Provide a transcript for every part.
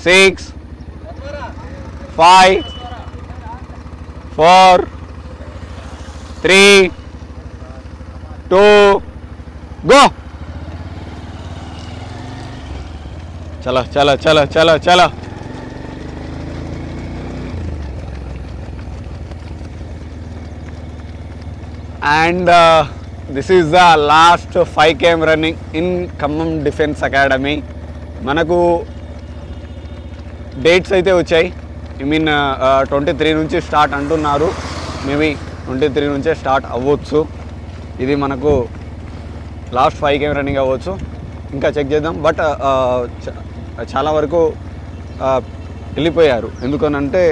6 5 4 3 2 go चलो चलो चलो चलो चलो and this is the last 5 km running in Khammam Defence Academy. మనకు డేట్స్ అయితే వచ్చాయి. ఐ మీన్ 23 నుంచి స్టార్ట్ అంటున్నారు. మేబీ 23 నుంచే స్టార్ట్ అవ్వచ్చు. ఇది మనకు లాస్ట్ 5 km రన్నింగ్ అవ్వచ్చు. ఇంకా చెక్ చేద్దాం. బట్ చాలా వరకు వెళ్ళిపోయారు. ఎందుకనంటే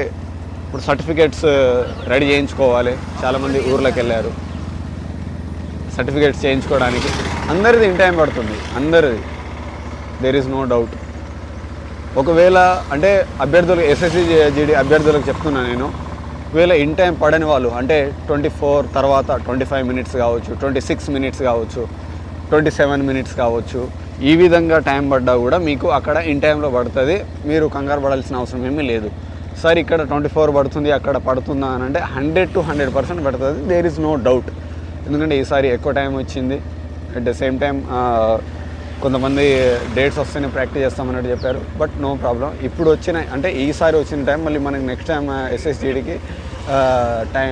ఇప్పుడు సర్టిఫికేట్స్ రెడీ చేయించుకోవాలి. చాలామంది ఊర్లోకి వెళ్ళారు సర్టిఫికేట్స్ చేయించుకోవడానికి. అందరిది ఇన్ టైం పడుతుంది, అందరిది. There is no doubt. ఒకవేళ అంటే అభ్యర్థులకు ఎస్ఎస్సి జీడీ అభ్యర్థులకు చెప్తున్నాను నేను, ఒకవేళ ఇన్ టైం పడని వాళ్ళు అంటే 24 తర్వాత 25 మినిట్స్ కావచ్చు, 26 మినిట్స్ కావచ్చు, 27 మినిట్స్ కావచ్చు, ఈ విధంగా టైం పడ్డా కూడా మీకు అక్కడ ఇన్ టైంలో పడుతుంది. మీరు కంగారు పడాల్సిన అవసరం ఏమీ లేదు. సార్ ఇక్కడ 24 పడుతుంది అక్కడ పడుతుందా అని అంటే 100 to 100% పడుతుంది. There is no doubt. ఎందుకంటే ఈసారి ఎక్కువ టైం వచ్చింది. అట్ ద సేమ్ టైం కొంతమంది డేట్స్ వస్తేనే ప్రాక్టీస్ చేస్తామన్నట్టు చెప్పారు. But no problem. ఇప్పుడు వచ్చిన అంటే ఈసారి వచ్చిన టైం మళ్ళీ మనకి నెక్స్ట్ టైం ఎస్ఎస్జీడీకి టైం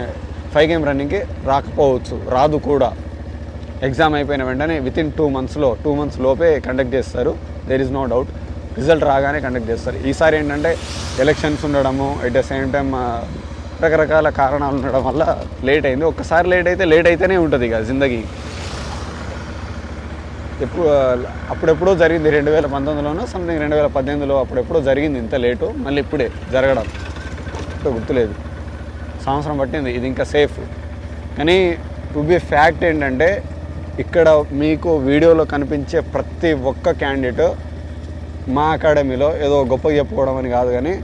5 km రన్నింగ్కి రాకపోవచ్చు, రాదు కూడా. ఎగ్జామ్ అయిపోయిన వెంటనే వితిన్ 2 months లోపే కండక్ట్ చేస్తారు. There is no doubt. Result రాగానే కండక్ట్ చేస్తారు. ఈసారి ఏంటంటే ఎలక్షన్స్ ఉండడము, ఎట్ ద సేమ్ టైం రకరకాల కారణాలు ఉండడం వల్ల లేట్ అయింది. ఒక్కసారి లేట్ అయితే లేట్ అయితేనే ఉంటుంది ఇక జిందగీ. అప్పుడెప్పుడో జరిగింది 2019లోనో సంథింగ్ 2018లో అప్పుడెప్పుడో జరిగింది ఇంత లేటు. మళ్ళీ ఇప్పుడే జరగడం ఇప్పుడు గుర్తులేదు. సంవత్సరం పట్టింది. ఇది ఇంకా సేఫ్. కానీ టు బి ఫ్యాక్ట్ ఏంటంటే ఇక్కడ మీకు వీడియోలో కనిపించే ప్రతి ఒక్క క్యాండిడేట్ మా అకాడమీలో ఏదో గొప్పగా చెప్పుకోవడం అని కాదు, కానీ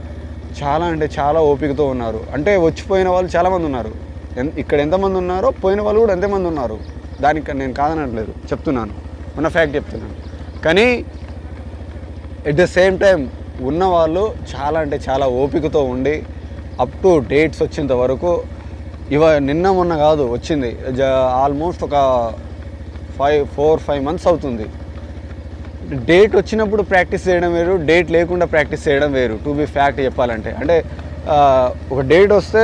చాలా అంటే చాలా ఓపికతో ఉన్నారు. అంటే వచ్చిపోయిన వాళ్ళు చాలామంది ఉన్నారు. ఇక్కడ ఎంతమంది ఉన్నారో పోయిన వాళ్ళు కూడా ఎంతమంది ఉన్నారు. దానికి నేను కాదనట్లేదు, చెప్తున్నాను, ఉన్న ఫ్యాక్ట్ చెప్తున్నాను. కానీ ఎట్ ద సేమ్ టైం ఉన్నవాళ్ళు చాలా అంటే చాలా ఓపికతో ఉండి అప్ టు డేట్స్ వచ్చేంత వరకు నిన్న మొన్న కాదు వచ్చింది, ఆల్మోస్ట్ ఒక 4-5 months అవుతుంది. డేట్ వచ్చినప్పుడు ప్రాక్టీస్ చేయడం వేరు, డేట్ లేకుండా ప్రాక్టీస్ చేయడం వేరు. టు బి ఫ్యాక్ట్ చెప్పాలంటే అంటే ఒక డేట్ వస్తే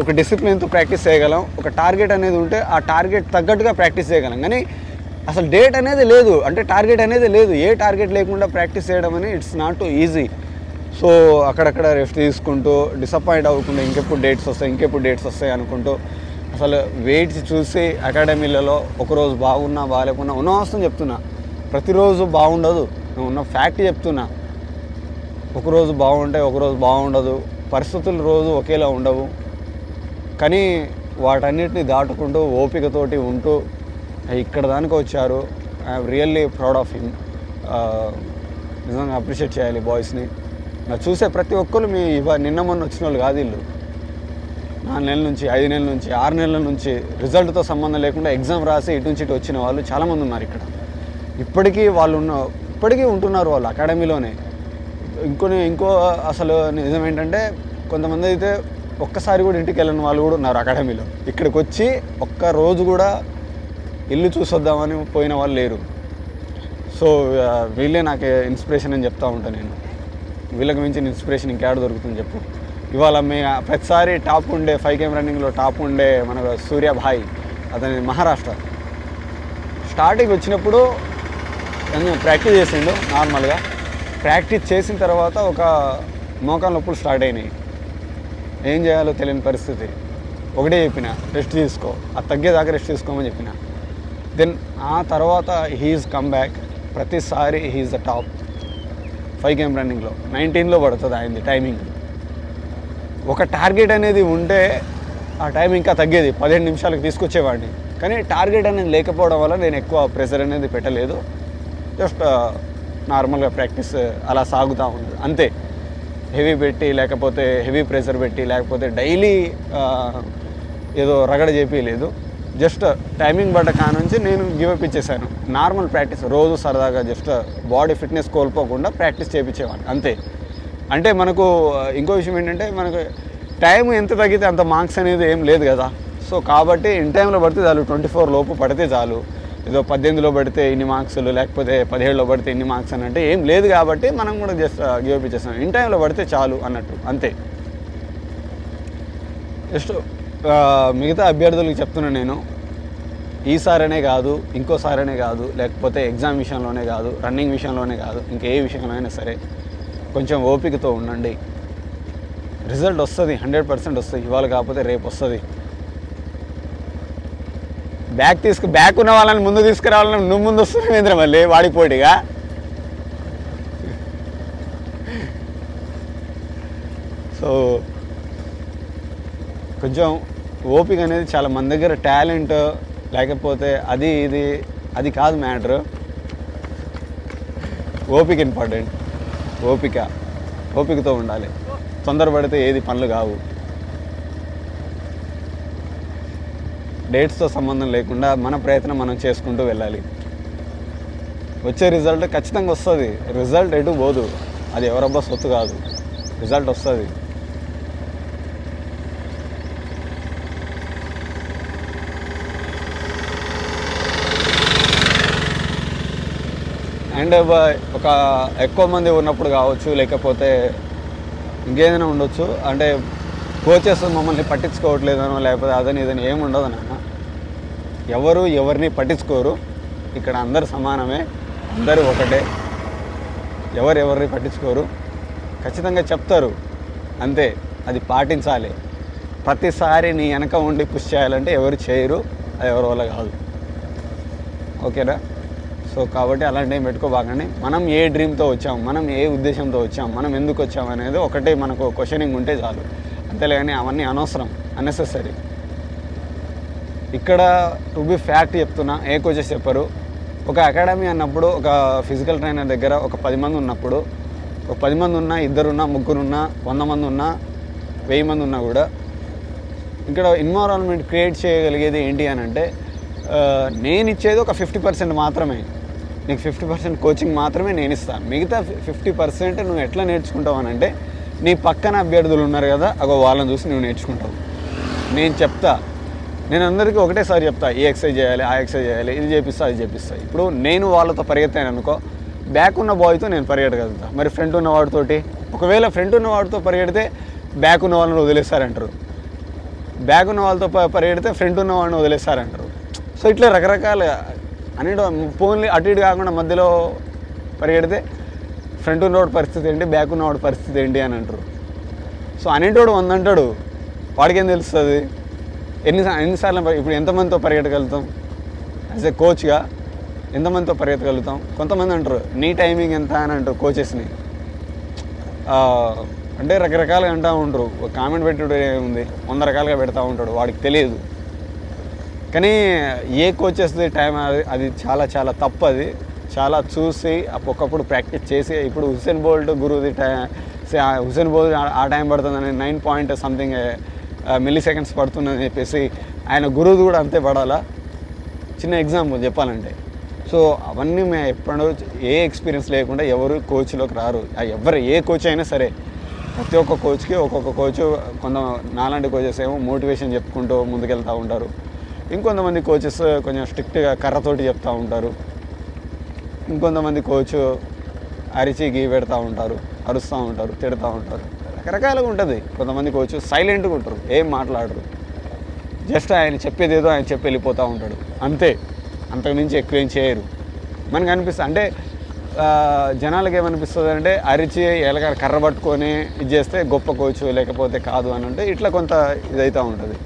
ఒక డిసిప్లిన్తో ప్రాక్టీస్ చేయగలం. ఒక టార్గెట్ అనేది ఉంటే ఆ టార్గెట్ తగ్గట్టుగా ప్రాక్టీస్ చేయగలం. కానీ అసలు డేట్ అనేది లేదు, అంటే టార్గెట్ అనేది లేదు. ఏ టార్గెట్ లేకుండా ప్రాక్టీస్ చేయడం అని it's not to easy. So అక్కడక్కడ రెస్ట్ తీసుకుంటూ డిసప్పాయింట్ అవ్వకుండా ఇంకెప్పుడు డేట్స్ వస్తాయి అనుకుంటూ అసలు వెయిట్ చూసి అకాడమీలలో ఒకరోజు బాగున్నా బాగాలేకున్నా ఉన్నవాస్తవం చెప్తున్నా, ప్రతిరోజు బాగుండదు. నేను ఉన్న ఫ్యాక్ట్ చెప్తున్నా. ఒకరోజు బాగుంటే ఒకరోజు బాగుండదు. పరిస్థితులు రోజు ఒకేలా ఉండవు. కానీ వాటన్నిటిని దాటుకుంటూ ఓపికతోటి ఉంటూ ఇక్కడ దానికి వచ్చారు. I'm really proud of him. నిజంగా అప్రిషియేట్ చేయాలి బాయ్స్ని. నా చూసే ప్రతి ఒక్కరు నిన్న మొన్న వచ్చిన వాళ్ళు కాదు. వీళ్ళు 4 నెలల నుంచి 5 నెలల నుంచి 6 నెలల నుంచి రిజల్ట్తో సంబంధం లేకుండా ఎగ్జామ్ రాసి ఇటు నుంచి ఇటు వచ్చిన వాళ్ళు చాలామంది ఉన్నారు ఇక్కడ. ఇప్పటికీ ఉంటున్నారు వాళ్ళు అకాడమీలోనే. ఇంకో అసలు నిజం ఏంటంటే కొంతమంది అయితే ఒక్కసారి కూడా ఇంటికి వెళ్ళని వాళ్ళు కూడా ఉన్నారు అకాడమీలో. ఇక్కడికి వచ్చి ఒక్క రోజు కూడా ఇల్లు చూసొద్దామని పోయిన వాళ్ళు లేరు. సో వీళ్ళే నాకు ఇన్స్పిరేషన్ అని చెప్తూ ఉంటాను నేను. వీళ్ళకి మించిన ఇన్స్పిరేషన్ ఇంకేడ దొరుకుతుంది చెప్పు. ఇవాళ ప్రతిసారి టాప్ ఉండే 5 km రన్నింగ్లో టాప్ ఉండే మన సూర్యభాయ్, అతని మహారాష్ట్ర. స్టార్టింగ్ వచ్చినప్పుడు ప్రాక్టీస్ చేసిండు నార్మల్గా. ప్రాక్టీస్ చేసిన తర్వాత ఒక మోకాలు నొప్పులు స్టార్ట్ అయినాయి. ఏం చేయాలో తెలియని పరిస్థితి. ఒకటే చెప్పిన, రెస్ట్ తీసుకో, అది తగ్గేదాకా రెస్ట్ తీసుకోమని చెప్పిన. దెన్ ఆ తర్వాత హీఈస్ కమ్ బ్యాక్. ప్రతిసారి హీఈస్ ద టాప్ 5 km రన్నింగ్లో. 19లో పడుతుంది ఆయనది టైమింగ్. ఒక టార్గెట్ అనేది ఉంటే ఆ టైం ఇంకా తగ్గేది, 15 నిమిషాలకు తీసుకొచ్చేవాడిని. కానీ టార్గెట్ అనేది లేకపోవడం వల్ల నేను ఎక్కువ ప్రెషర్ అనేది పెట్టలేదు. జస్ట్ నార్మల్గా ప్రాక్టీస్ అలా సాగుతూ ఉంది అంతే. హెవీ పెట్టి లేకపోతే హెవీ ప్రెషర్ పెట్టి లేకపోతే డైలీ ఏదో రగడ చేపియలేదు. జస్ట్ టైమింగ్ పడ్డ కానుంచి నేను గివప్ ఇచ్చేసాను. నార్మల్ ప్రాక్టీస్ రోజు సరదాగా జస్ట్ బాడీ ఫిట్నెస్ కోల్పోకుండా ప్రాక్టీస్ చేయించేవాడిని అంతే. అంటే మనకు ఇంకో విషయం ఏంటంటే మనకు టైం ఎంత తగ్గితే అంత మార్క్స్ అనేది ఏం లేదు కదా. సో కాబట్టి ఇన్ టైంలో పడితే చాలు, 24 లోపు పడితే చాలు. ఏదో 18లో పడితే ఇన్ని మార్క్స్లు, లేకపోతే 17లో పడితే ఇన్ని మార్క్స్ అని అంటే ఏం లేదు. కాబట్టి మనం కూడా జస్ట్ గివప్ ఇచ్చేస్తాం. ఇన్ టైంలో పడితే చాలు అన్నట్టు అంతే. జస్ట్ మిగతా అభ్యర్థులకు చెప్తున్నాను నేను, ఈసారనే కాదు, ఇంకోసారనే కాదు, లేకపోతే ఎగ్జామ్ విషయంలోనే కాదు, రన్నింగ్ విషయంలోనే కాదు, ఇంకే విషయంలో అయినా సరే కొంచెం ఓపికతో ఉండండి. రిజల్ట్ వస్తుంది, 100% వస్తుంది. ఇవాళ కాకపోతే రేపు వస్తుంది. బ్యాక్ ఉన్న వాళ్ళని ముందు తీసుకురావాలని నువ్వు ముందు వస్తున్నావు ఏంద్ర మళ్ళీ వాడికి పోటీగా. సో కొంచెం ఓపిక అనేది చాలా మన దగ్గర టాలెంట్ లేకపోతే అది కాదు మ్యాటర్. ఓపిక ఇంపార్టెంట్. ఓపికతో ఉండాలి. తొందరపడితే ఏది పనులు కావు. డేట్స్తో సంబంధం లేకుండా మన ప్రయత్నం మనం చేసుకుంటూ వెళ్ళాలి. వచ్చే రిజల్ట్ ఖచ్చితంగా వస్తుంది. రిజల్ట్ ఎటు పోదు, అది ఎవరబ్బా సొత్తు కాదు. రిజల్ట్ వస్తుంది. అండ్ ఒక ఎక్కువ మంది ఉన్నప్పుడు కావచ్చు, లేకపోతే ఇంకేదైనా ఉండొచ్చు. అంటే కోచెస్ మమ్మల్ని పట్టించుకోవట్లేదనో లేకపోతే అదని ఇదని ఏమి ఉండదు నాన్న. ఎవరిని పట్టించుకోరు. ఇక్కడ అందరు సమానమే, అందరూ ఒకటే. ఎవరిని పట్టించుకోరు. ఖచ్చితంగా చెప్తారు అంతే. అది పాటించాలి. ప్రతిసారి నీ వెనక ఉండి పుష్ చేయాలంటే ఎవరు చేయరు. అది ఎవరి వల్ల కాదు. ఓకేనా? సో కాబట్టి అలాంటివి పెట్టుకోబాకండి. మనం ఏ డ్రీమ్తో వచ్చాం, మనం ఏ ఉద్దేశంతో వచ్చాం, మనం ఎందుకు వచ్చాం అనేది ఒకటే మనకు క్వశ్చనింగ్ ఉంటే చాలు. అంతేలే కానీ అవన్నీ అనవసరం, అన్నెసెసరీ. ఇక్కడ టు బి ఫ్యాక్ట్ చెప్తున్నా, ఏ కోచెస్ చెప్పరు. ఒక అకాడమీ అన్నప్పుడు ఒక ఫిజికల్ ట్రైనర్ దగ్గర ఒక 10 మంది ఉన్నప్పుడు, ఒక 10 మంది ఉన్నా, 2 ఉన్నా, 3 ఉన్నా, 100 మంది ఉన్నా, 1000 మంది ఉన్నా కూడా ఇక్కడ ఎన్విరాన్మెంట్ క్రియేట్ చేయగలిగేది ఏంటి అని అంటే, నేను ఇచ్చేది ఒక 50% మాత్రమే. నీకు 50% కోచింగ్ మాత్రమే నేను ఇస్తాను. మిగతా 50% నువ్వు ఎట్లా నేర్చుకుంటావు అని అంటే, నీ పక్కన అభ్యర్థులు ఉన్నారు కదా, అగో వాళ్ళని చూసి నువ్వు నేర్చుకుంటావు. నేను చెప్తా, నేను అందరికీ ఒకటేసారి చెప్తా, ఈ ఎక్సర్సైజ్ చేయాలి, ఆ ఎక్సర్సైజ్ చేయాలి, ఇది చేపిస్తా, అది చేపిస్తా. ఇప్పుడు నేను వాళ్ళతో పరిగెత్తాను అనుకో, బ్యాక్ ఉన్న బాయ్తో నేను పరిగెట్టగలుగుతా. మరి ఫ్రంట్ ఉన్న వాడితోటి, ఒకవేళ ఫ్రంట్ ఉన్న వాడితో పరిగెడితే బ్యాక్ ఉన్న వాళ్ళని వదిలేస్తారంటారు, బ్యాక్ ఉన్న వాళ్ళతో పరిగెడితే ఫ్రంట్ ఉన్న వాడిని వదిలేస్తారంటారు. సో ఇట్లా రకరకాల అనేటి ఫోన్లు అటు ఇటు కాకుండా మధ్యలో పరిగెడితే ఫ్రంట్ ఉన్నవాడు పరిస్థితి ఏంటి, బ్యాక్ ఉన్నవాడు పరిస్థితి ఏంటి అని అంటారు. సో అనేటోడు 100 అంటాడు, వాడికి ఏం తెలుస్తుంది? ఎన్నిసార్లు ఇప్పుడు ఎంతమందితో పరిగెట్టగలుగుతాం? యాజ్ ఏ కోచ్గా ఎంతమందితో పరిగెత్తగలుగుతాం? కొంతమంది అంటారు నీ టైమింగ్ ఎంత అని అంటారు కోచెస్ని. అంటే రకరకాలుగా అంటూ ఉంటారు. కామెంట్ పెట్టడం ఏముంది, 100 రకాలుగా పెడతా ఉంటాడు, వాడికి తెలియదు. కానీ ఏ కోచెస్ది టైం అది చాలా చాలా తప్పు. అది చాలా చూసి ఒక్కొక్కప్పుడు ప్రాక్టీస్ చేసి, ఇప్పుడు హుసేన్ బోల్ట్ గురువుది హుసేన్ బోల్ట్ ఆ టైం పడుతుందని 9 మిల్లీ-సెకండ్స్ పడుతుందని చెప్పేసి ఆయన గురువుది కూడా అంతే పడాలా? చిన్న ఎగ్జాంపుల్ చెప్పాలంటే. సో అవన్నీ మేము ఎప్పుడో ఏ ఎక్స్పీరియన్స్ లేకుండా ఎవరు కోచ్లోకి రారు. ఏ కోచ్ అయినా సరే, ప్రతి ఒక్క కోచ్కి ఒక్కొక్క కోచ్, నాలాంటి కోచెస్ ఏమో మోటివేషన్ చెప్పుకుంటూ ముందుకెళ్తూ ఉంటారు. ఇంకొంతమంది కోచెస్ కొంచెం స్ట్రిక్ట్గా కర్రతోటి చెప్తూ ఉంటారు. ఇంకొంతమంది కోచ్ అరిచి గీ పెడతా ఉంటారు, అరుస్తూ ఉంటారు, తిడుతూ ఉంటారు. రకరకాలుగా ఉంటుంది. కొంతమంది కోచ్ సైలెంట్గా ఉంటారు, ఏం మాట్లాడరు. జస్ట్ ఆయన చెప్పేది ఏదో ఆయన చెప్పి వెళ్ళిపోతూ ఉంటాడు అంతే. అంతకుమించి ఎక్కువ ఏం చేయరు. మనకు అనిపిస్తుంది అంటే జనాలకి ఏమనిపిస్తుంది అంటే, అరిచి ఎలాగ కర్ర పట్టుకొని ఇది చేస్తే గొప్ప కోచ్, లేకపోతే కాదు అని అంటే ఇట్లా కొంత ఇదవుతూ ఉంటుంది.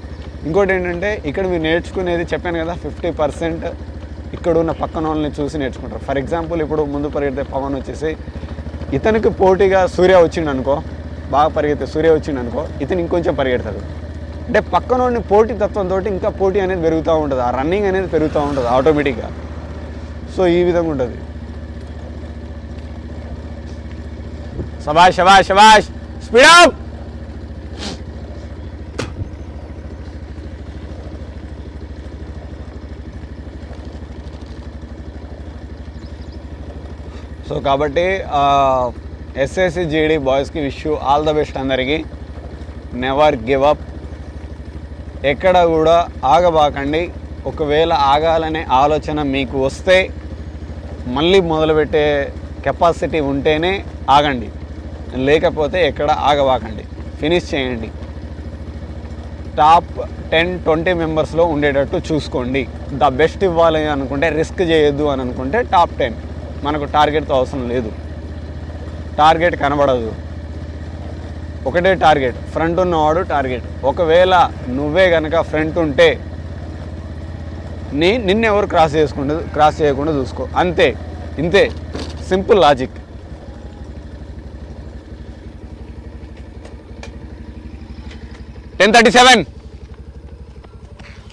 ఇంకోటి ఏంటంటే, ఇక్కడ మీరు నేర్చుకునేది చెప్పాను కదా, 50% ఇక్కడ ఉన్న పక్కన వాళ్ళని చూసి నేర్చుకుంటారు. ఫర్ ఎగ్జాంపుల్ ఇప్పుడు ముందు పరిగెడితే పవన్ వచ్చేసి, ఇతనికి పోటీగా సూర్య వచ్చిండు అనుకో, బాగా పరిగెత్తే సూర్య వచ్చిండు అనుకో, ఇతను ఇంకొంచెం పరిగెడతాడు. అంటే పక్కనోడిని పోటీ తత్వంతో ఇంకా పోటీ అనేది పెరుగుతూ ఉంటుంది, ఆ రన్నింగ్ అనేది పెరుగుతూ ఉంటుంది ఆటోమేటిక్గా. సో ఈ విధంగా ఉంటుంది. శబాష్ శబాష్ శబాష్, స్పీడ్ అప్. సో కాబట్టి ఎస్ఎస్సి జీడీ బాయ్స్కి wish you all the best అందరికీ. నెవర్ గివ్ అప్, ఎక్కడ కూడా ఆగబాకండి. ఒకవేళ ఆగాలనే ఆలోచన మీకు వస్తే మళ్ళీ మొదలుపెట్టే కెపాసిటీ ఉంటేనే ఆగండి, లేకపోతే ఎక్కడ ఆగబాకండి, ఫినిష్ చేయండి. టాప్ 10-20 మెంబర్స్లో ఉండేటట్టు చూసుకోండి. ద బెస్ట్ ఇవ్వాలి అనుకుంటే, రిస్క్ చేయొద్దు అని అనుకుంటే టాప్ 10. మనకు టార్గెట్తో అవసరం లేదు, టార్గెట్ కనబడదు, ఒకటే టార్గెట్, ఫ్రంట్ ఉన్నవాడు టార్గెట్. ఒకవేళ నువ్వే కనుక ఫ్రంట్ ఉంటే నిన్నెవరు క్రాస్ చేయకుండా చూసుకో, అంతే, ఇంతే, సింపుల్ లాజిక్. $10.37,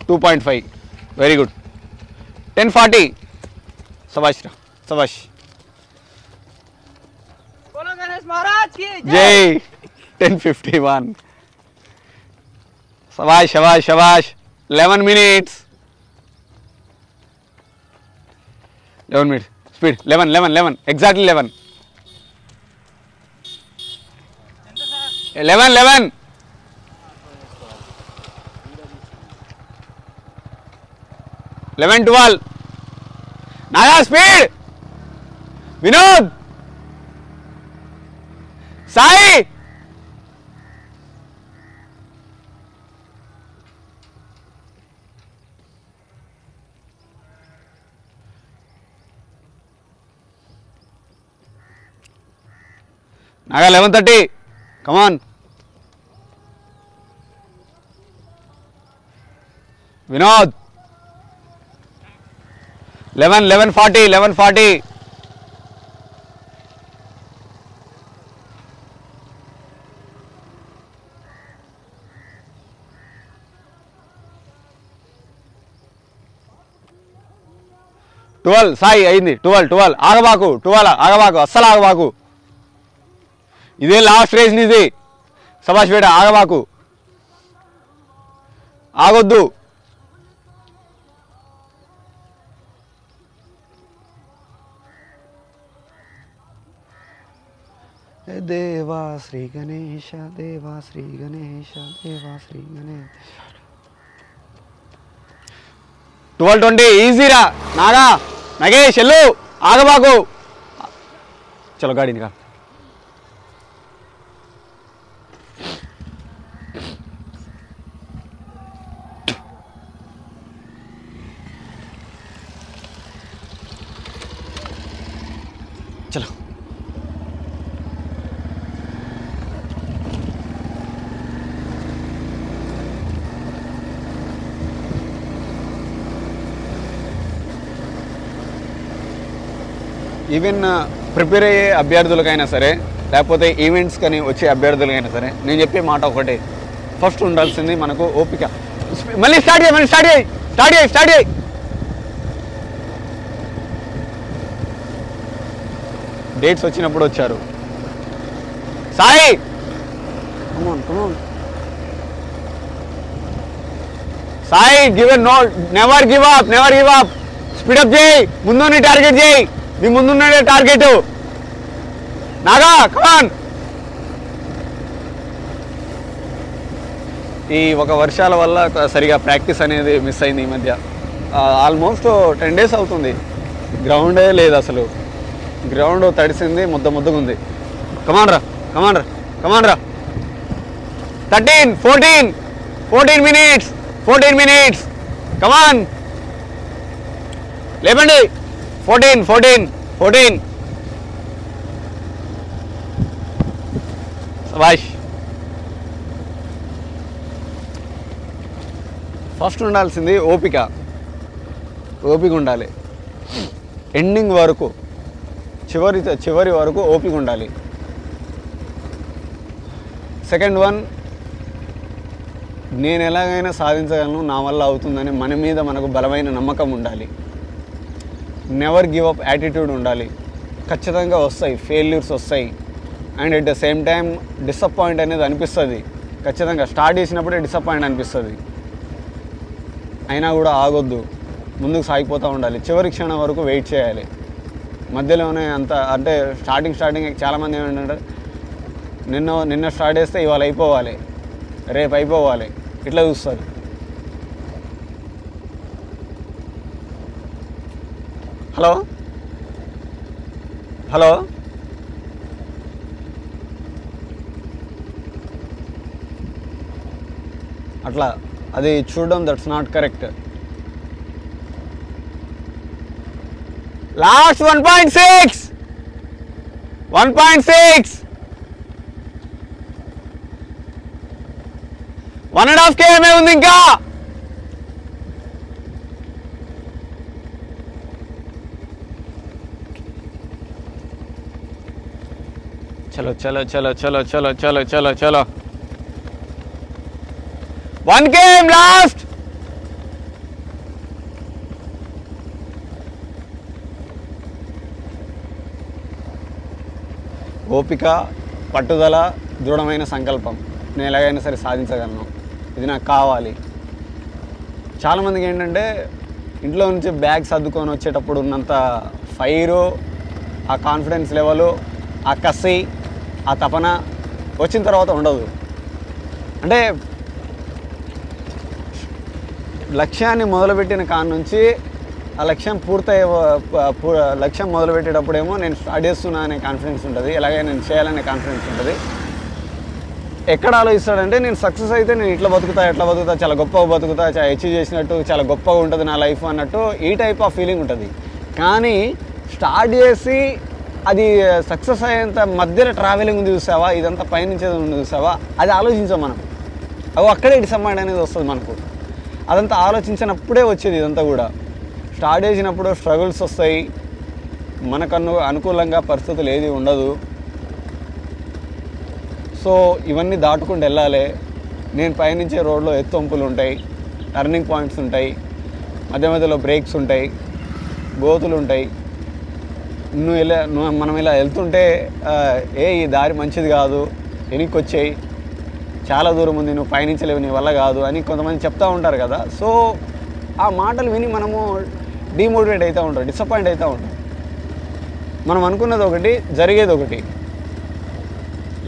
2.5, very good. 10.40, సబాష్ రా, సబాష్. జై. 10.51, శబాష్ శబాష్ శబాష్. 11 minutes, 11 minutes speed. 11 exactly 11. 11 12. Naga speed. Vinod, Sai. Naga 11:30, కమాన్. వినోద్ 11:40, 11:40. సాయి అయింది. 12. ఆగబాకు, 12 ఆగబాకు, అస్సలు ఆగబాకు. ఇదే లాస్ట్ రేస్ నీది. సబాష్ బేట, ఆగబాకు, ఆగొద్దు. దేవా శ్రీ గణేశ, దేవా శ్రీ గణేశ, దేవా శ్రీ గణేశ. 12:20, ఈజీరా. నాగా, నగేష్ ఎల్లు, ఆగబాకు. చలో గాడి నికా. చలో. ఈవెన్ ప్రిపేర్ అయ్యే అభ్యర్థులకైనా సరే, లేకపోతే ఈవెంట్స్ కానీ వచ్చే అభ్యర్థులకైనా సరే, నేను చెప్పే మాట ఒకటే, ఫస్ట్ ఉండాల్సింది మనకు ఓపిక. మళ్ళీ స్టార్ట్ చేయి. డేట్స్ వచ్చినప్పుడు వచ్చారు. Sai, Sai, never give up. Speed up చేయి, ముందుని టార్గెట్ చేయి, నీ ముందున్నదే టార్గెట్. నాగా, కమాన్. ఈ ఒక వర్షాల వల్ల సరిగా ప్రాక్టీస్ అనేది మిస్ అయింది ఈ మధ్య. ఆల్మోస్ట్ 10 days అవుతుంది, గ్రౌండే లేదు అసలు. గ్రౌండ్ తడిసింది, ముద్దగా ఉంది. కమాన్ రా. 13, 14 minutes. కమాన్, లేపండి. 14. సబాష్. ఫస్ట్ ఉండాల్సింది ఓపిక ఉండాలి. ఎండింగ్ వరకు, చివరి వరకు ఓపిక ఉండాలి. సెకండ్ వన్, నేను ఎలాగైనా సాధించగలను, నా వల్ల అవుతుందని మన మీద మనకు బలమైన నమ్మకం ఉండాలి. నెవర్ గివ్ అప్ యాటిట్యూడ్ ఉండాలి. ఖచ్చితంగా వస్తాయి, ఫెయిల్యూర్స్ వస్తాయి. And at the same time disappoint అనేది అనిపిస్తుంది. ఖచ్చితంగా స్టార్ట్ చేసినప్పుడే డిసప్పాయింట్ అనిపిస్తుంది. అయినా కూడా ఆగొద్దు, ముందుకు సాగిపోతూ ఉండాలి. చివరి క్షణం వరకు వెయిట్ చేయాలి. మధ్యలోనే అంత అంటే స్టార్టింగ్ చాలామంది ఏమంటారు, నిన్న స్టార్ట్ చేస్తే ఇవాళ అయిపోవాలి, రేపు అయిపోవాలి, ఇట్లా చూస్తారు. హలో హలో అట్లా అది చూడడం that's not correct. Last 1.6 1.5 km ఉంది ఇంకా. చలో చలో చలో చలో చలో చలో చలో చలో 1 km లాస్ట్. ఓపిక, పట్టుదల, దృఢమైన సంకల్పం. నేను ఎలాగైనా సరే సాధించగలను, ఇది నాకు కావాలి. చాలామందికి ఏంటంటే ఇంట్లో నుంచి బ్యాగ్ సర్దుకొని వచ్చేటప్పుడు ఉన్నంత ఫైరు, ఆ కాన్ఫిడెన్స్ లెవెలు, ఆ కసి, ఆ తపన వచ్చిన తర్వాత ఉండదు. అంటే లక్ష్యాన్ని మొదలుపెట్టిన కాడ నుంచి ఆ లక్ష్యం లక్ష్యం మొదలుపెట్టేటప్పుడేమో నేను స్టార్ట్ చేస్తున్నా అనే కాన్ఫిడెన్స్ ఉంటుంది, ఎలాగైనా నేను చేయాలనే కాన్ఫిడెన్స్ ఉంటుంది. ఎక్కడ ఆలోచిస్తాడంటే నేను సక్సెస్ అయితే నేను ఎట్లా బతుకుతా చాలా గొప్పగా బతుకుతా, చాలా అచీవ్ చేసినట్టు, చాలా గొప్పగా ఉంటుంది నా లైఫ్ అన్నట్టు ఈ టైప్ ఆఫ్ ఫీలింగ్ ఉంటుంది. కానీ స్టార్ట్ చేసి అది సక్సెస్ అయ్యేంత మధ్యలో ట్రావెలింగ్ ఉంది చూసావా, ఇదంతా పయనించేది ఉంది చూసావా, అది ఆలోచించాం మనం. అక్కడే డిసప్పాయింట్ అనేది వస్తుంది మనకు. అదంతా ఆలోచించినప్పుడే వచ్చేది ఇదంతా కూడా. స్టార్ట్ చేసినప్పుడు స్ట్రగుల్స్ వస్తాయి, మనకు అనుకూలంగా పరిస్థితులు ఏది ఉండదు. సో ఇవన్నీ దాటుకుంటూ వెళ్ళాలి. నేను పయనించే రోడ్లో ఎత్తొంపులు ఉంటాయి, టర్నింగ్ పాయింట్స్ ఉంటాయి, మధ్య మధ్యలో బ్రేక్స్ ఉంటాయి, గోతులు ఉంటాయి. మనం ఇలా వెళ్తుంటే ఈ దారి మంచిది కాదు, వెనక్కి వచ్చేయి, చాలా దూరం ఉంది, నువ్వు పయనించలేవు, నీ వల్ల కాదు అని కొంతమంది చెప్తూ ఉంటారు కదా. సో ఆ మాటలు విని మనము డిమోటివేట్ అవుతూ ఉంటాం, డిసప్పాయింట్ అవుతూ ఉంటాం. మనం అనుకున్నది ఒకటి, జరిగేది ఒకటి.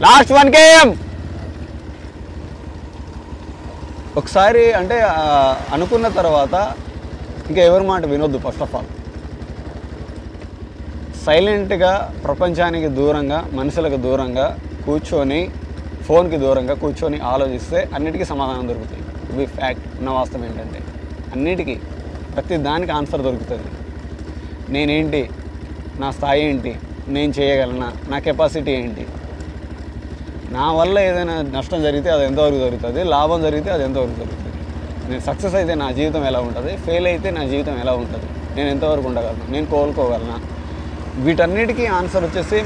లాస్ట్ 1 km ఒకసారి అంటే అనుకున్న తర్వాత ఇంకా ఎవరి మాట వినొద్దు. ఫస్ట్ ఆఫ్ ఆల్ సైలెంట్గా, ప్రపంచానికి దూరంగా, మనుషులకు దూరంగా కూర్చొని, ఫోన్కి దూరంగా కూర్చొని ఆలోచిస్తే అన్నిటికీ సమాధానం దొరుకుతాయి. ఇది ఫ్యాక్ట్. ఉన్న వాస్తవం ఏంటంటే అన్నిటికీ, ప్రతి దానికి ఆన్సర్ దొరుకుతుంది. నేనేంటి, నా స్థాయి ఏంటి, నేను చేయగలనా, నా కెపాసిటీ ఏంటి, నా వల్ల ఏదైనా నష్టం జరిగితే అది ఎంతవరకు జరుగుతుంది, లాభం జరిగితే అది ఎంతవరకు జరుగుతుంది, నేను సక్సెస్ అయితే నా జీవితం ఎలా ఉంటుంది, ఫెయిల్ అయితే నా జీవితం ఎలా ఉంటుంది, నేను ఎంతవరకు ఉండగలను, నేను కోలుకోగలనా, వీటన్నిటికీ ఆన్సర్ వచ్చేసి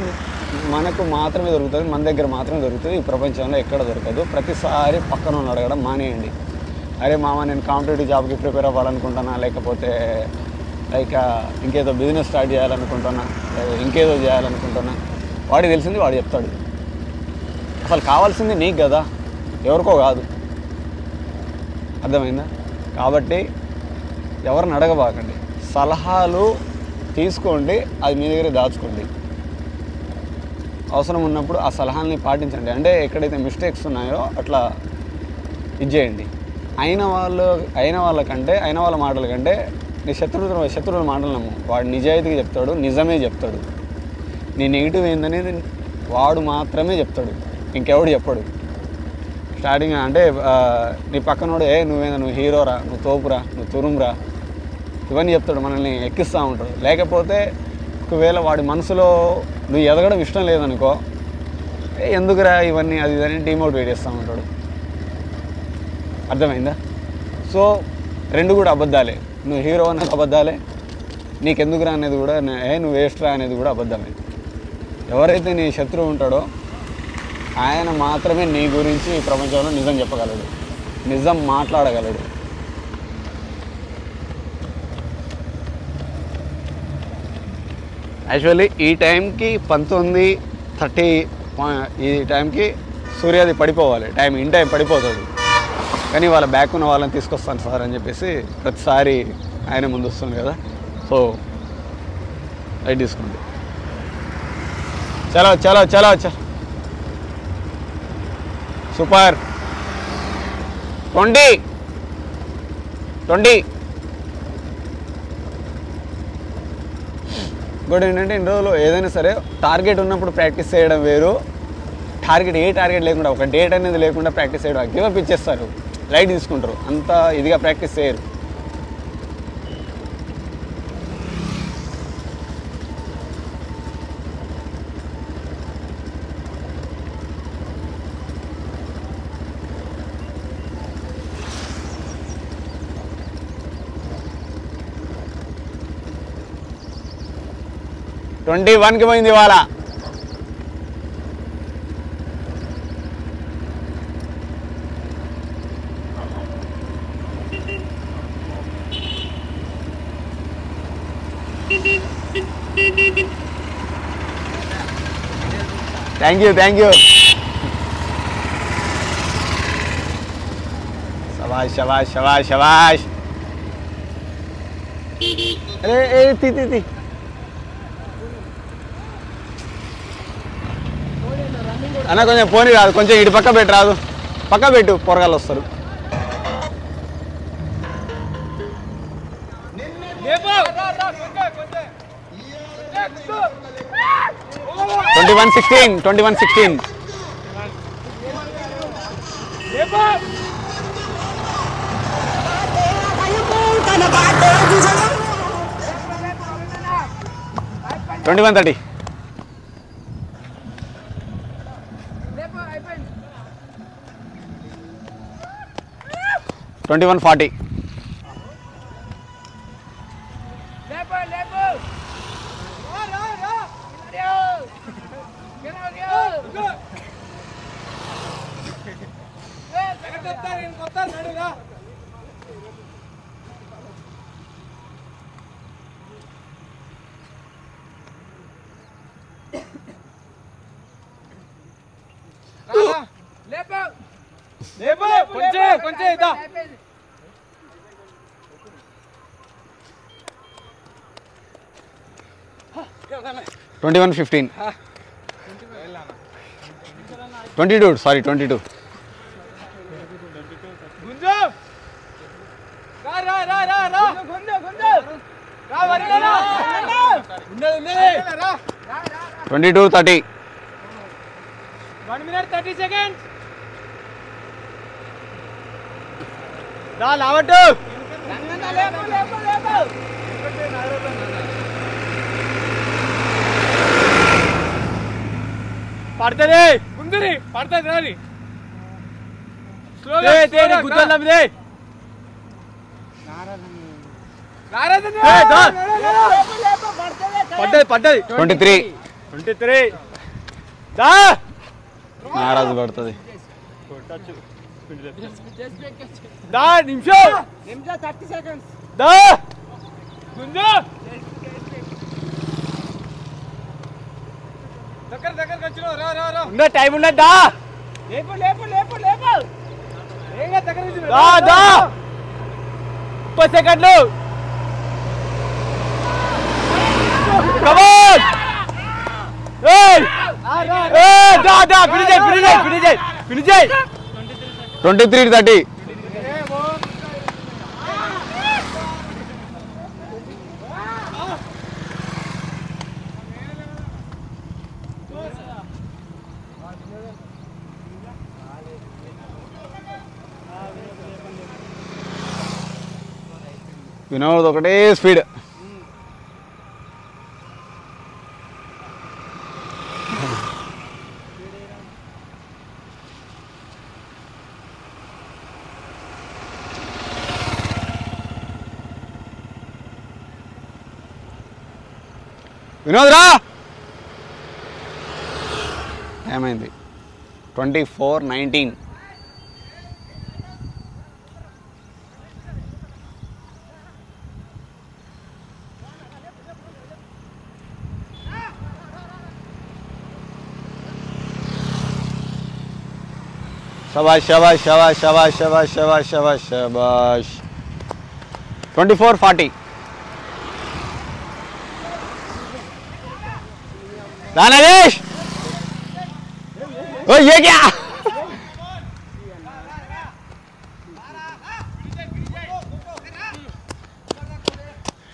మనకు మాత్రమే దొరుకుతుంది, మన దగ్గర మాత్రమే దొరుకుతుంది. ఈ ప్రపంచంలో ఎక్కడ దొరకదు. ప్రతిసారి పక్కన అడగడం మానేయండి. అరే మామ, నేను కాంపిటేటివ్ జాబ్కి ప్రిపేర్ అవ్వాలనుకుంటున్నా, లేకపోతే లైక్ ఇంకేదో బిజినెస్ స్టార్ట్ చేయాలనుకుంటున్నా, ఇంకేదో చేయాలనుకుంటున్నా, వాడికి తెలిసింది వాడు చెప్తాడు. అసలు కావాల్సింది నీకు కదా, ఎవరికో కాదు. అర్థమైందా? కాబట్టి ఎవరిని అడగబాకండి, సలహాలు తీసుకోండి, అది మీ దగ్గర దాచుకోండి. అవసరం ఉన్నప్పుడు ఆ సలహాలని పాటించండి. అంటే ఎక్కడైతే మిస్టేక్స్ ఉన్నాయో అట్లా ఇది చేయండి. అయిన వాళ్ళ మాటల కంటే నీ శత్రువుల మాటలు నమ్ము. వాడు నిజాయితీగా చెప్తాడు, నిజమే చెప్తాడు. నీ నెగిటివ్ ఏందనేది వాడు మాత్రమే చెప్తాడు, ఇంకెవడు చెప్పడు. స్టార్టింగ్ అంటే నీ పక్కనోడు నువ్వు హీరోరా, నువ్వు తోపురా, నువ్వు తురుమురా, ఇవన్నీ చెప్తాడు, మనల్ని ఎక్కిస్తూ ఉంటాడు. లేకపోతే ఒకవేళ వాడి మనసులో నువ్వు ఎదగడం ఇష్టం లేదనుకో, ఎందుకురా ఇవన్నీ అది ఇదని డిమోటివేట్ చేస్తూ ఉంటాడు. అర్థమైందా? సో రెండు కూడా అబద్ధాలే. నువ్వు హీరో అన్నది అబద్ధాలే, నీకెందుకురా అనేది కూడా, నువ్వు వేస్ట్రా అనేది కూడా అబద్ధమే. ఎవరైతే నీ శత్రువు ఉంటాడో ఆయన మాత్రమే నీ గురించి ఈ ప్రపంచంలో నిజం చెప్పగలడు, నిజం మాట్లాడగలడు. యాక్చువల్లీ ఈ టైంకి 19:30 ఈ టైంకి సూర్యాది పడిపోవాలి, ఇన్ టైం పడిపోతుంది. కానీ వాళ్ళ బ్యాక్ ఉన్న వాళ్ళని తీసుకొస్తాను సార్ అని చెప్పేసి ప్రతిసారి ఆయన ముందు వస్తుంది కదా. సో లైట్ తీసుకోండి. చలో చలో చలో చలో సూపర్ 20 ఇంకోటి ఏంటంటే ఇన్ని రోజులు ఏదైనా సరే టార్గెట్ ఉన్నప్పుడు ప్రాక్టీస్ చేయడం వేరు, టార్గెట్ లేకుండా ఒక డేట్ అనేది లేకుండా ప్రాక్టీస్ చేయడం గివప్ ఇచ్చేస్తారు, లైట్ తీసుకుంటారు, అంత ఇదిగా ప్రాక్టీస్ చేయరు. ట్వంటీ 21కి పోయింది ఇవాళ. థ్యాంక్ యూ శబాష్. అరే తీ అన్న కొంచెం పోనీ రాదు, కొంచెం ఇటు పక్క పెట్టు రాదు, పక్క పెట్టు పొరగాళ్ళు వస్తారు. 21-16 21-30 21-40 కొంచెం ఇదా 21-15 22 సారీ 22 గుంజు రా రా రా రా రా గుంజు రా వరిరా ఉన్నది రా 22-30 1 minute 30 seconds దా లావట్టు లేపు పడతది ముందురి పడతది రాని స్లోగా తేని గుద్దలమ్మిదే నారాజన్ పడతది 23 దా నారాజు పడుతుంది దా నిమిషం 30 seconds దా గుంజు దగ్గర వచ్చిన రా రా రా ఉన్న టైం ఉన్నదా లేపు ఏంగా దగ్గర వచ్చిన దా 30 సెకండ్లు కమ్ ఆన్ ఏయ్ దా ఫినిష్ 23-30 వినోద్ ఒకటే స్పీడ్. వినోద్ రా ఏమైంది 24-19 शाबाश 24-40 दानेश ఓ ఏ క్యా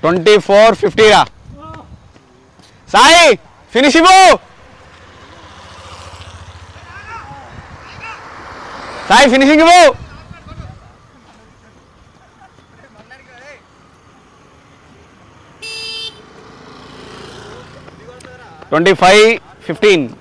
24-50 గా సాయి ఫినిష్ ఇవ్వు సాయి ఫినిషింగ్ ఇవ్వు 25-15